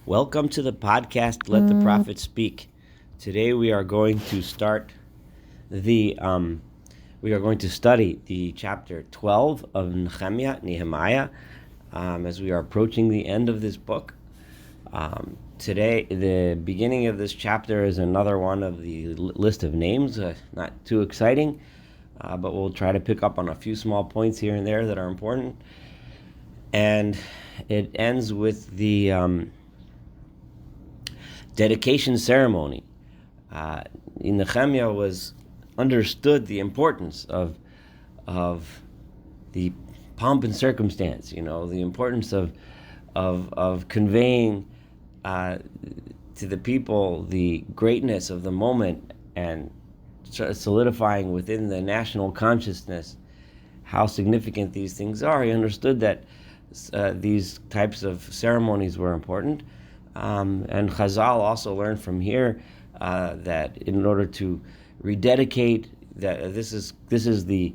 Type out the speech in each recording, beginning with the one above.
Welcome to the podcast, Let the Prophet Speak. Today we are going to start we are going to study the chapter 12 of Nehemiah, as we are approaching the end of this book. Today, the beginning of this chapter is another one of the list of names, not too exciting, but we'll try to pick up on a few small points here and there that are important. And it ends with the dedication ceremony. Nehemiah was understood the importance of the pomp and circumstance. The importance of conveying to the people the greatness of the moment and solidifying within the national consciousness how significant these things are. He understood that these types of ceremonies were important. And Chazal also learned from here that in order to rededicate, that this is the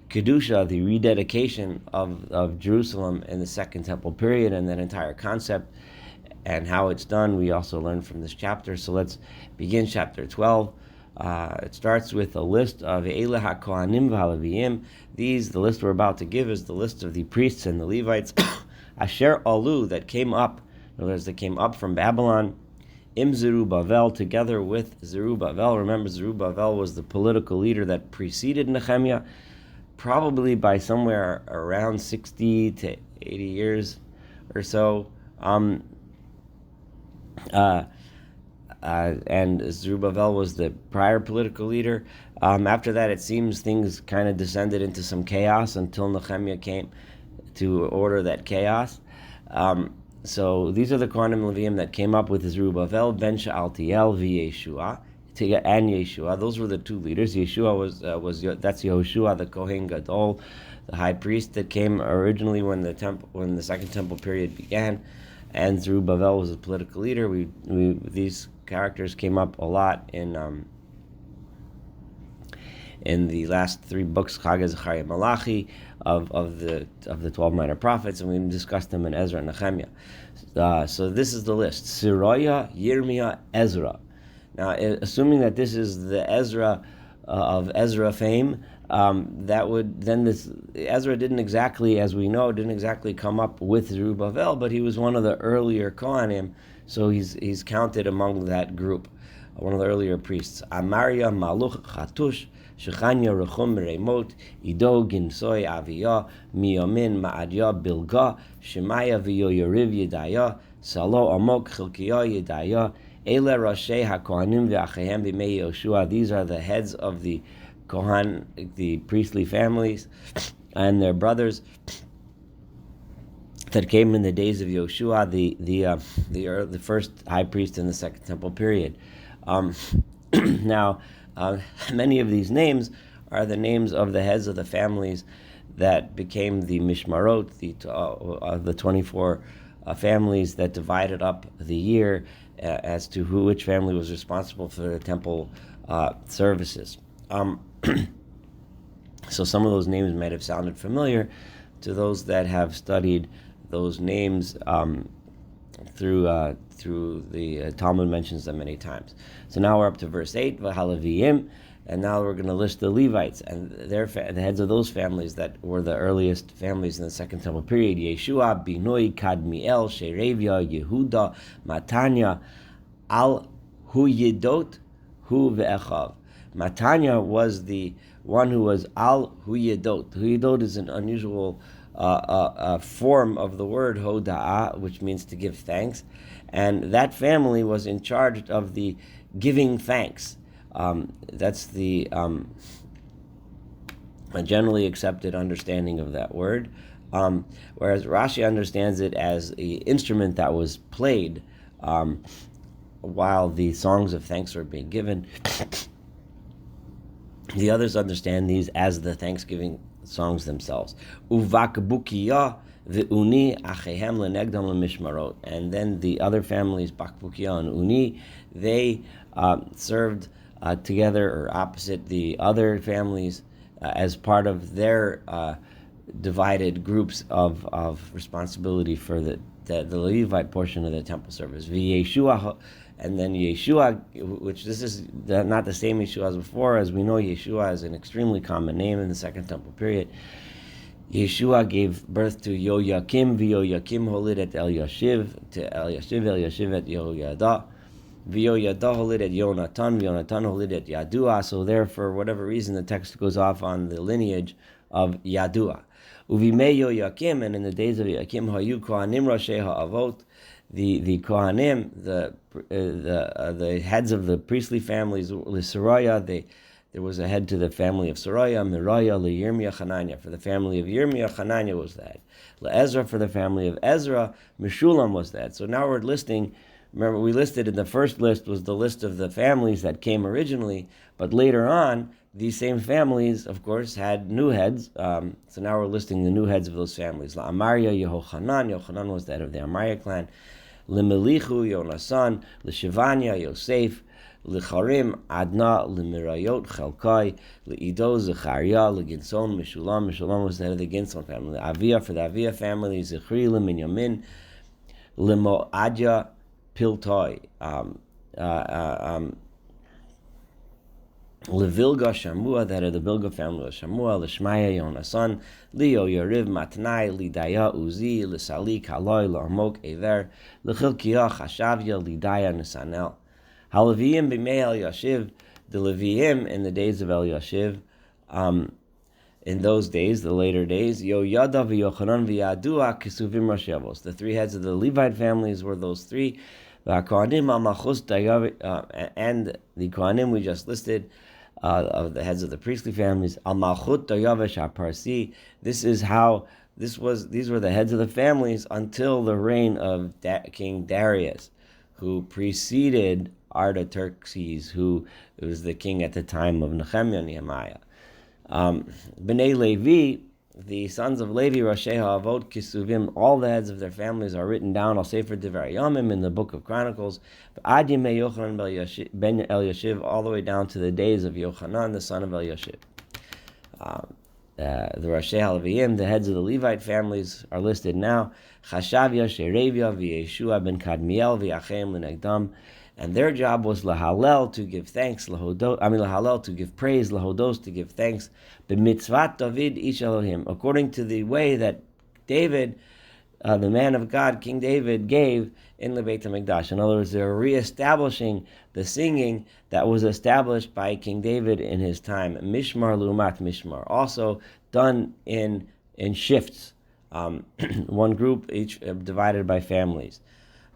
Kedusha, the rededication of Jerusalem in the Second Temple period, and that entire concept and how it's done, we also learned from this chapter. So let's begin chapter 12. It starts with a list of Eile HaKohanim v'Haleviyim. The list we're about to give is the list of the priests and the Levites, Asher Alu, that came up. In other words, that came up from Babylon, Im Zerubbabel, together with Zerubbabel. Remember, Zerubbabel was the political leader that preceded Nehemiah, probably by somewhere around 60 to 80 years or so. And Zerubbabel was the prior political leader. After that, it seems things kind of descended into some chaos until Nehemiah came to order that chaos. So these are the Kohanim Leviim that came up with Zerubbabel, Ben Shealtiel, Yeshua, and Yeshua. Those were the two leaders. Yeshua was that's Yehoshua, the Kohen Gadol, the high priest that came originally when the Second Temple period began, and Zerubbabel was a political leader. These characters came up a lot in the last three books, Chag, Zechariah, Malachi, of the 12 minor prophets, and we discussed them in Ezra and Nehemiah. So this is the list: Siraya, Yirmiyah, Ezra. Now, assuming that this is the Ezra of Ezra fame, Ezra didn't exactly come up with Zerubbabel, but he was one of the earlier Kohanim, so he's counted among that group, one of the earlier priests. Amaria, Maluch, Chatush, Shechanya, Rechum, Remot, Ido, Ginsoy, Aviyah, Miyamin, Ma'adiyah, Bilgah, Shemaya, V'Yoyariv, Yedayah, Salo, Amok, Chilkiyah, Yedayah, Eile Roshei HaKohanim V'Achehem B'mei Yoshua. These are the heads of the Kohan, the priestly families, and their brothers that came in the days of Yoshua, the first high priest in the Second Temple period. Now, many of these names are the names of the heads of the families that became the Mishmarot, the 24 families that divided up the year as to which family was responsible for the temple services. So some of those names might have sounded familiar to those that have studied those names through the Talmud mentions them many times. So now we're up to verse 8, V'Haleviyim, and now we're going to list the Levites and the heads of those families that were the earliest families in the Second Temple period: Yeshua, Binoi, Kadmiel, Sherebia, Yehuda, Matanya, Al Huyedot, Hu Ve'echav. Matanya was the one who was Al Huyedot. Huyedot is an unusual form of the word Hoda'ah, which means to give thanks, and that family was in charge of the giving thanks. That's the generally accepted understanding of that word, whereas Rashi understands it as an instrument that was played while the songs of thanks were being given. The others understand these as the Thanksgiving songs themselves. Uvakbukiya v'uni achehem lenegdam lemishmarot. And then the other families, Bakbukiya and Uni, they served together or opposite the other families as part of their divided groups of responsibility for the the Levite portion of the temple service. Yeshua, and then Yeshua, which this is not the same Yeshua as before, as we know Yeshua is an extremely common name in the Second Temple period. Yeshua gave birth to Yoyakim, Yoyakim holid et Eliashiv, to Eliashiv et Yehoyada. Yoyada holid et Yonatan, Yonatan holid et Yadua. So there, for whatever reason, the text goes off on the lineage of Yadua. Uvimei Yoyakim, and in the days of Yoyakim, Hayu Kohanim Roshei Ha'avot, the Kohanim, the heads of the priestly families, L'Saraya, there was a head to the family of Saraya, Miraya, Yirmiyah, Hananiah. For the family of Yirmiyah, Hananiah was the head. Ezra, for the family of Ezra, Meshulam was the head. So now we're listing, remember we listed in the first list was the list of the families that came originally, but later on, these same families, of course, had new heads. So now we're listing the new heads of those families. Amaria, Yehochanan. Yehochanan was the head of the Amaria clan. Lemelichu, Yonasan. Leshivanya, Yosef. Lecharim, Adna, Lemirayot, Chelkai, Leido, Zechariah, Leginson, Meshulam. Meshulam was the head of the Ginson family. Avia, for the Avia family, Zechri, Leminyamin, Lemoadja, Piltoi, Levilga, Shamua, the head of the Bilga family was Shamua, Leshmaya, Yonasan, Leo, Yariv, Matnai, Lidaya, Uzi, Lesali, Kaloi, Larmok, Ever, Lechilkiah, Chashavia, Lidaya, Nesanel. Haleviim b'mei Eliashiv, the Leviim in the days of Eliashiv, in those days, the later days, Yoyada v'Yochanan v'Yadua kisuvim Rashevos. The three heads of the Levite families were those three. V'Kohanim al-Malchus and the Kohanim we just listed, of the heads of the priestly families, al-Malchut Dayavesh ha-Parsi. These were the heads of the families until the reign of King Darius, who preceded Artaxerxes, who was the king at the time of Nehemiah. Bnei Levi, the sons of Levi, Roshei Ha'avot Kisuvim, all the heads of their families are written down al Sefer Devar Yamim in the book of Chronicles, Ad Yimei Yochanan ben Eliashiv, all the way down to the days of Yochanan, the son of Eliashiv. The Roshei HaLeviim, the heads of the Levite families, are listed now. Chashavia, Sherebia, V'Yeshua ben Kadmiel, V'Yachem L'Negdam, and their job was lahalel, to give thanks, lahalel, to give praise, lahodos, to give thanks, b'mitzvat David ish Elohim, according to the way that David, the man of God, King David, gave in the Beit HaMikdash. In other words, they're reestablishing the singing that was established by King David in his time. Mishmar lumat mishmar, also done in shifts, one group each divided by families.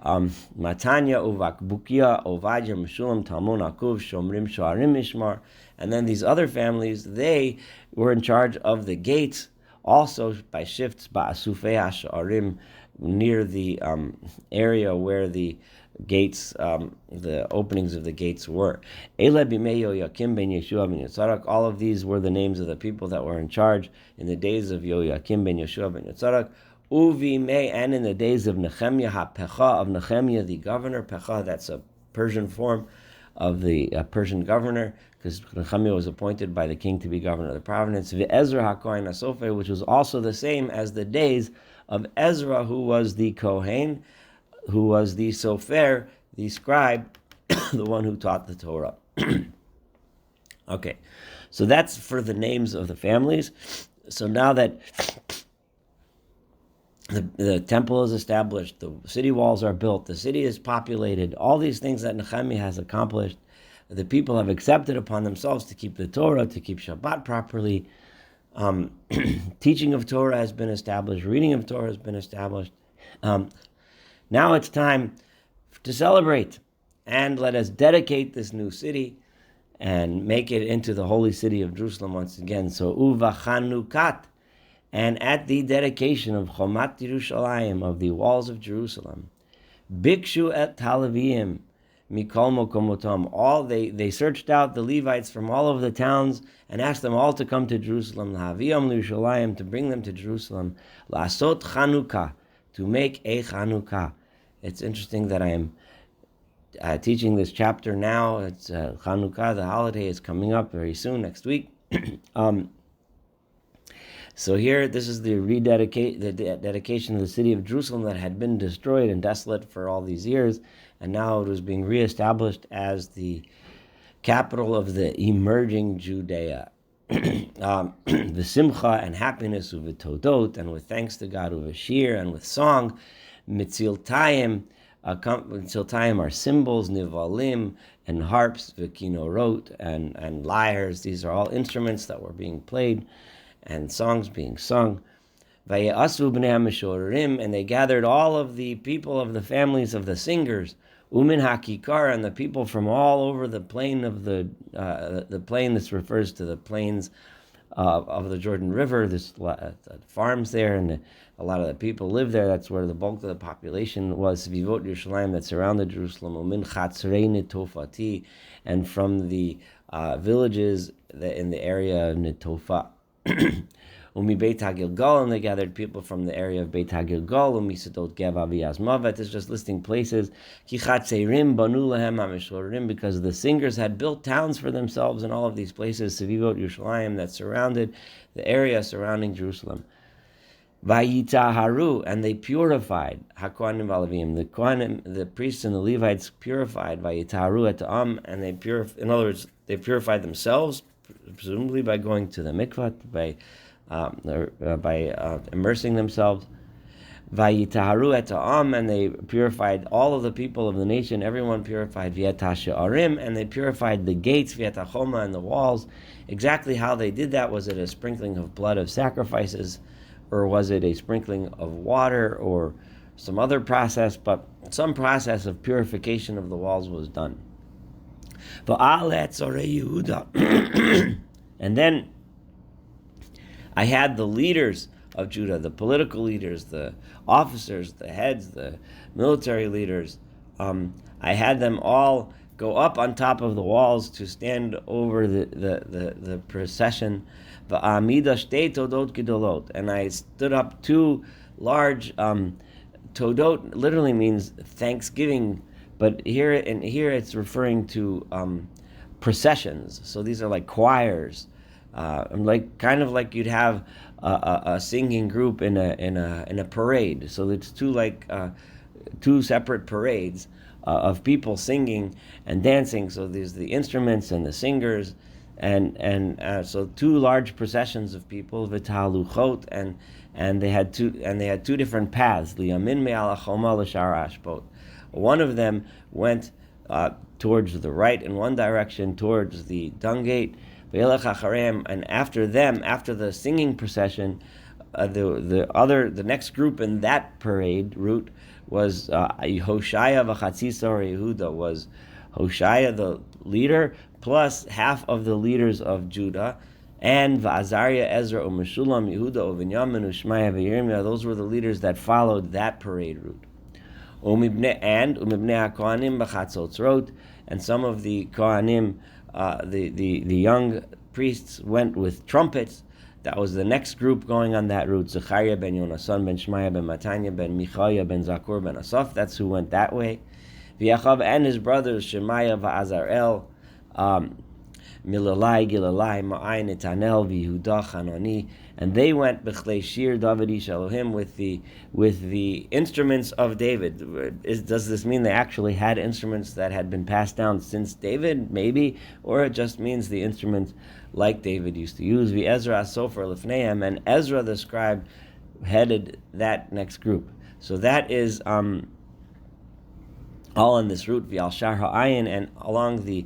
Matanya, Uvakbukia, Ovadia, Meshulam, Talmon, Akuv, Shomrim, Shoarim, Mishmar, and then these other families, they were in charge of the gates, also by shifts, Ba'asufei HaShoarim, near the area where the gates, the openings of the gates were. Ele b'mei Yoyakim ben Yeshua ben Yotzarak. All of these were the names of the people that were in charge in the days of Yoyakim ben Yeshua ben Yotzarak. Uvi May, and in the days of Nehemiah, HaPecha, of Nehemiah the governor. Pecha, that's a Persian form of the Persian governor, because Nehemiah was appointed by the king to be governor of the province. Ezra HaKohen HaSofer, which was also the same as the days of Ezra, who was the Kohen, who was the Sofer, the scribe, the one who taught the Torah. Okay, so that's for the names of the families. So now that the temple is established, the city walls are built, the city is populated, all these things that Nehemiah has accomplished, the people have accepted upon themselves to keep the Torah, to keep Shabbat properly. Teaching of Torah has been established, reading of Torah has been established. Now it's time to celebrate, and let us dedicate this new city and make it into the holy city of Jerusalem once again. So Uva Chanukat, and at the dedication of Chomat Yerushalayim, of the walls of Jerusalem, Bikshu et Haleviim Mikol Mokomotam, all they searched out the Levites from all over the towns and asked them all to come to Jerusalem, Lahaviyam Yerushalayim, to bring them to Jerusalem, Lasot Chanukah, to make a Chanukah. It's interesting that I am teaching this chapter now. It's Chanukah, the holiday is coming up very soon, next week. So here, this is the dedication of the city of Jerusalem that had been destroyed and desolate for all these years, and now it was being reestablished as the capital of the emerging Judea. The simcha and happiness of todot, and with thanks to God of shir, and with song, mitziltayim. Mitziltayim are cymbals, nivalim, and harps, v'kinorot, and lyres. These are all instruments that were being played, and songs being sung. Vaye'asu b'nei ha-mishorerim, and they gathered all of the people of the families of the singers, umin hakikar, and the people from all over the plain of the plain. This refers to the plains of the Jordan River. There's farms there, and a lot of the people live there. That's where the bulk of the population was. Vivot Yerushalayim, that surrounded Jerusalem. Umin chatzrei netofati, and from the villages in the area of Netofa. Umi Beit HaGilgal, and they gathered people from the area of Beit HaGilgal. Umi Sedot Geva v'Yazmavet is just listing places. Ki chatzeirim banu lahem ha'mishorerim, because the singers had built towns for themselves in all of these places, Sevivot Yerushalayim, that surrounded the area surrounding Jerusalem. Vayitaharu, and they purified HaKohanim v'Alevim, the Kohanim, the priests and the Levites purified Vayitaharu et ha'am, and they in other words, they purified themselves, presumably by going to the mikvah, by immersing themselves. Vayitaharu et ha'am, and they purified all of the people of the nation. Everyone purified v'yat and they purified the gates, v'yat and the walls. Exactly how they did that, was it a sprinkling of blood of sacrifices, or was it a sprinkling of water, or some other process? But some process of purification of the walls was done. And then I had the leaders of Judah, the political leaders, the officers, the heads, the military leaders. I had them all go up on top of the walls to stand over the procession. And I stood up two large todot. Literally means thanksgiving, but here it's referring to processions. So these are like choirs. Kind of like you'd have a singing group in a parade. So it's two separate parades of people singing and dancing. So there's the instruments and the singers, and so two large processions of people, v'taluchot, and they had two different paths. Liyamin me'al hachoma l'shar ashbot. One of them went towards the right in one direction, towards the dung gate. And after the singing procession, the next group in that parade route was Hoshaya v'chatzisar Yehuda, was Hoshaya the leader plus half of the leaders of Judah, and Va'azariah, Ezra, Meshulam, Yehuda, Uvinyamin, Ushmaya, V'Yirmiyah. Those were the leaders that followed that parade route. Umibnei HaKohanim b'chatzotzrot, and some of the Kohanim, the young priests, went with trumpets. That was the next group going on that route. Zechariah ben Yonasan ben Shmaya ben Matanya ben Michaya ben Zakur ben Asaf. That's who went that way. V'Yachav and his brothers Shemaiah v'Azarel, Milalai, Gilalai, Ma'ai, Netanel, V'Yehuda, Hanani, and they went b'chlei shir David ish Elohim, with the instruments of David. Does this mean they actually had instruments that had been passed down since David? Maybe, or it just means the instruments like David used to use. V'Ezra Sofer Lifneim, and Ezra the scribe headed that next group. So that is all on this route, V'al Shar Ha'ayin, and along the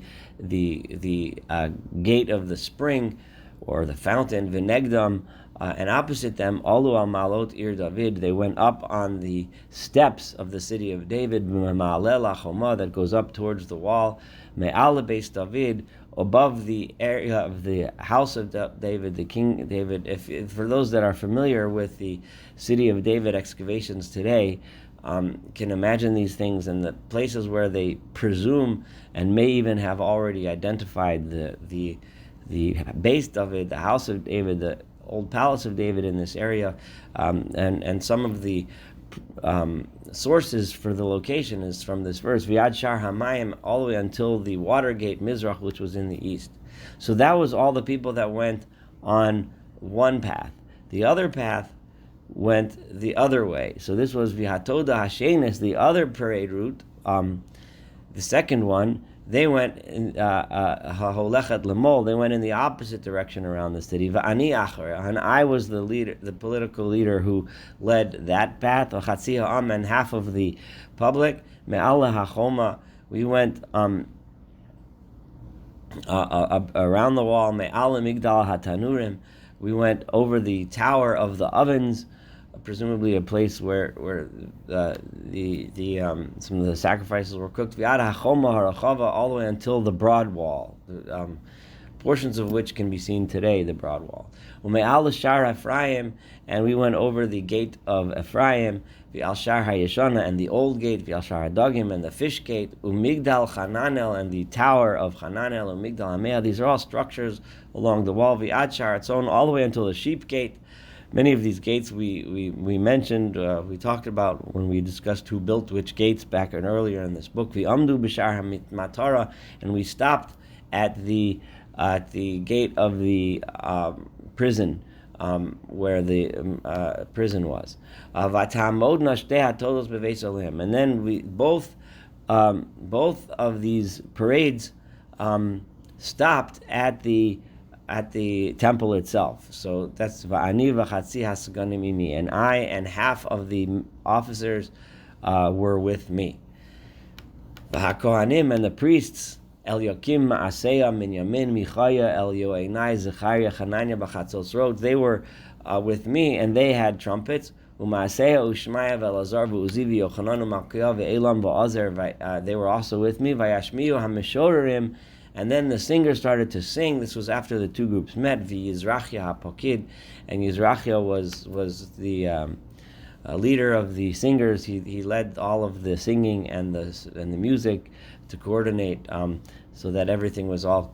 gate of the spring, or the fountain, V'negdam, and opposite them, Alu al Malot Ir David, they went up on the steps of the city of David, Ma'aleh Lachoma, that goes up towards the wall, Me'al Beis David, above the area of the house of David, the King David. If for those that are familiar with the city of David excavations today, can imagine these things, and the places where they presume and may even have already identified the Beis David, the house of David, the old palace of David in this area, and some of the sources for the location is from this verse, V'yad Shar Hamayim, all the way until the water gate Mizrach, which was in the east. So that was all the people that went on one path. The other path went the other way. So this was Vihatoda Hashenis, the other parade route. The second one, they went in Haholechet Lemol. They went in the opposite direction around the city. Va'ani acher, and I was the leader, the political leader who led that path. V'chatzi ha'am, and half of the public. Me'ala hachoma, we went around the wall. Me'ala migdal hatanurim, we went over the tower of the ovens, presumably a place where some of the sacrifices were cooked. All the way until the broad wall, portions of which can be seen today, the broad wall. Ephraim, and we went over the gate of Ephraim, V'al Shar HaYeshana, and the old gate, V'al Shar HaDagim, and the fish gate, Umigdal Hananel, and the tower of Hananel, Umigdal Hamea. These are all structures along the wall, V'ad Shar Hatzon, all the way until the sheep gate. Many of these gates we mentioned, we talked about when we discussed who built which gates back earlier in this book. V'amdu b'shar hamatara, and we stopped at the gate of the prison, where the prison was. And then we both of these parades stopped at the temple itself. So that's va'ani v'chatzi hasaganim imi, and I and half of the officers were with me. V'hakohanim, and the priests, Eliakim, Maaseya, Minyamin, Michaya, Elioenai, Zechariah, Hananiah, B'chatzos Road, they were with me, and they had trumpets. Umaaseya, Ushmaya, Velazar, V'uzivi, Yochanan, Malkiah, Ve'elam, V'azer, they were also with me. Vayashmiyu HaMeshorerim, and then the singers started to sing. This was after the two groups met. V'Yizrachia HaPokid, and Yizrachia was the leader of the singers. He led all of the singing and the music to coordinate, so that everything was all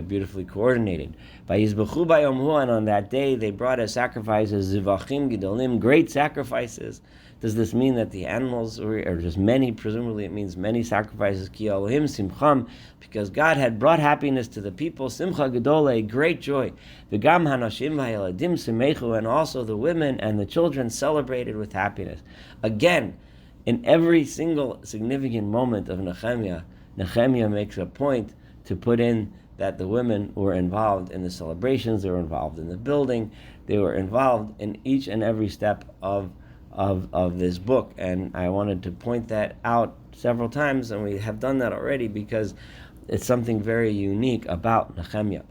beautifully coordinated. Vayizbechu bayom, and on that day they brought as sacrifices zivachim gidolim, great sacrifices. Does this mean that the animals or just many? Presumably it means many sacrifices. Ki Elohim simcham, because God had brought happiness to the people. Simcha gedole, great joy. V'gam hanashim v'hayeladim simechu, and also the women and the children celebrated with happiness. Again, in every single significant moment of Nehemiah makes a point to put in that the women were involved in the celebrations, they were involved in the building, they were involved in each and every step of this book. And I wanted to point that out several times, and we have done that already because it's something very unique about Nehemiah.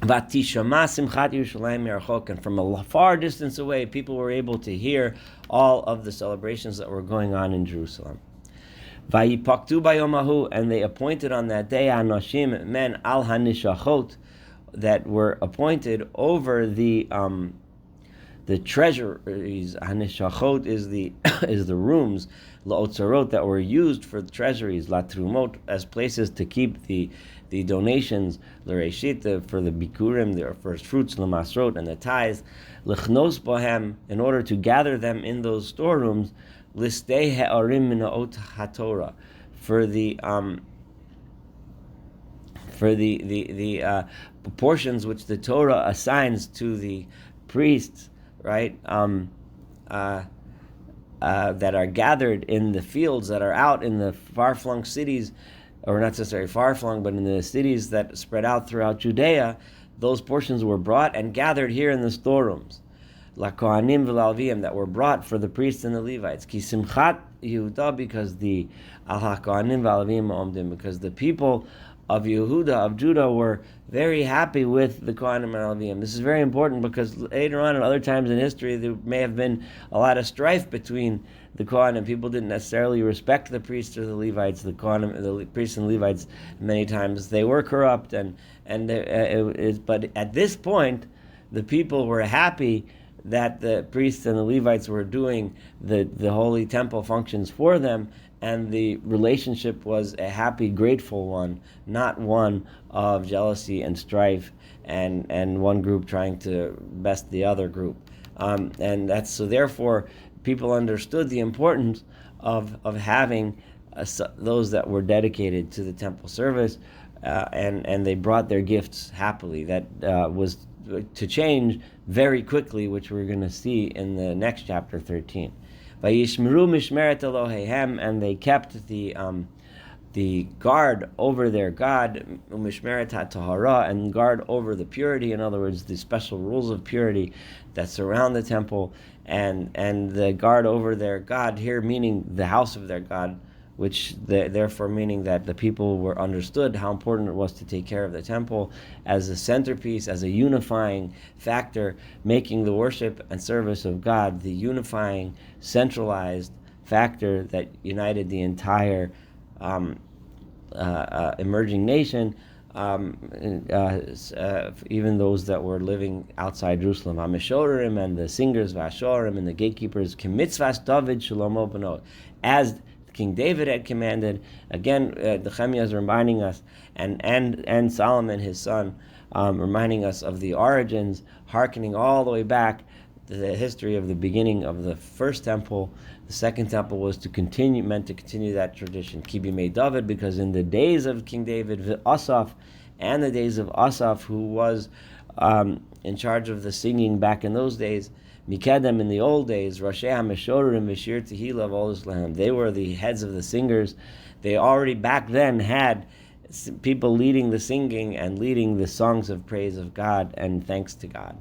Vatishama simchat Yerushalayim merachok, and from a far distance away, people were able to hear all of the celebrations that were going on in Jerusalem. Vayipaktu bayomahu, and they appointed on that day anoshim, men al hanishachot, that were appointed over the treasuries. Hanishachot is the rooms, la'otzarot, that were used for the treasuries, latrumot, as places to keep the donations, l'reishit, for the bikurim, the first fruits, l'masrot, and the tithes, l'chnos bohem, in order to gather them in those storerooms, listei he'arim mina'ot haTorah, for the portions which the Torah assigns to the priests, right? That are gathered in the fields that are out in the far-flung cities, or not necessarily far-flung, but in the cities that spread out throughout Judea. Those portions were brought and gathered here in the storerooms, la kohanim v'lalviim, that were brought for the priests and the Levites. Ki simchat Yehuda, because the al kohanim v'lalviim omdim, because the people of Yehuda, of Judah, were very happy with the Kohanim and Levim. This is very important because later on, at other times in history, there may have been a lot of strife between the Kohanim. People didn't necessarily respect the priests or the Levites. The Kohanim, the priests and Levites, many times they were corrupt, but at this point, the people were happy that the priests and the Levites were doing the holy temple functions for them, and the relationship was a happy, grateful one, not one of jealousy and strife, and one group trying to best the other group. And that's so. Therefore, people understood the importance of having those that were dedicated to the temple service, and they brought their gifts happily. That was to change very quickly, which we're going to see in the next chapter 13. Vayishmeru mishmeret Elohehem, and they kept the guard over their God, mishmeret tahara, and guard over the purity. In other words, the special rules of purity that surround the temple, and the guard over their God here, meaning the house of their God, which therefore meaning that the people were understood how important it was to take care of the temple as a centerpiece, as a unifying factor, making the worship and service of God the unifying, centralized factor that united the entire emerging nation, even those that were living outside Jerusalem. HaMeshorim and the singers, Vashorim and the gatekeepers, Kimitzvas David Shlomo Beno, as King David had commanded. Again, Nehemiah is reminding us, and Solomon his son, reminding us of the origins, hearkening all the way back to the history of the beginning of the first temple. The second temple was meant to continue that tradition. Kibi made David, because in the days of King David, Asaph, and the days of Asaph, who was in charge of the singing back in those days, Mikedem in the old days, Roshei HaMeshorim V'Shir Tehillah of all Islam, they were the heads of the singers. They already back then had people leading the singing and leading the songs of praise of God and thanks to God.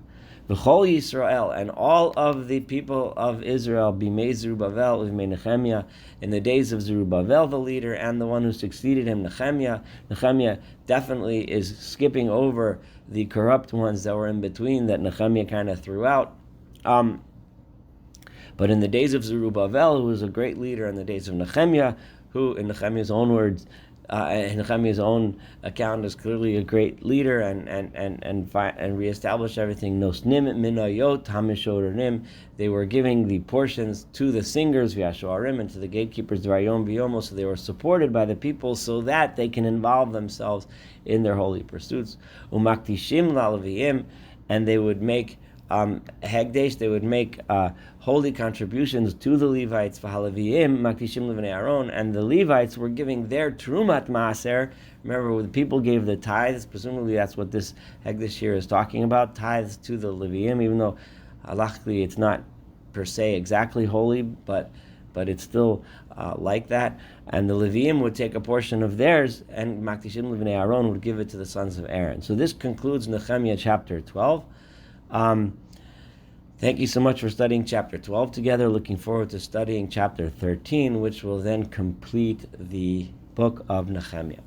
V'chol Yisrael, and all of the people of Israel, Bimei Zerubbabel, Bimei Nehemiah, in the days of Zerubbabel, the leader, and the one who succeeded him, Nehemiah. Nehemiah definitely is skipping over the corrupt ones that were in between that Nehemiah kind of threw out. But in the days of Zerubbabel, who was a great leader, in the days of Nehemiah, who, in Nehemiah's own words, in Nehemiah's own account, is clearly a great leader and reestablished everything. Nosnim minayot hamishorim. They were giving the portions to the singers, v'yashorim, and to the gatekeepers, v'ayom v'yomo. So they were supported by the people so that they can involve themselves in their holy pursuits. Umaktishim la'leviyim, and they would make Hegdesh, they would make holy contributions to the Levites, V'halaviyim, Maktishim Levnei Aaron, and the Levites were giving their Trumat Maaser. Remember, when the people gave the tithes, presumably that's what this Hegdesh here is talking about, tithes to the Leviim, even though halachically it's not per se exactly holy, but it's still like that. And the Leviim would take a portion of theirs, and Maktishim Levnei Aaron would give it to the sons of Aaron. So this concludes Nehemiah chapter 12. Thank you so much for studying chapter 12 together. Looking forward to studying chapter 13, which will then complete the book of Nehemiah.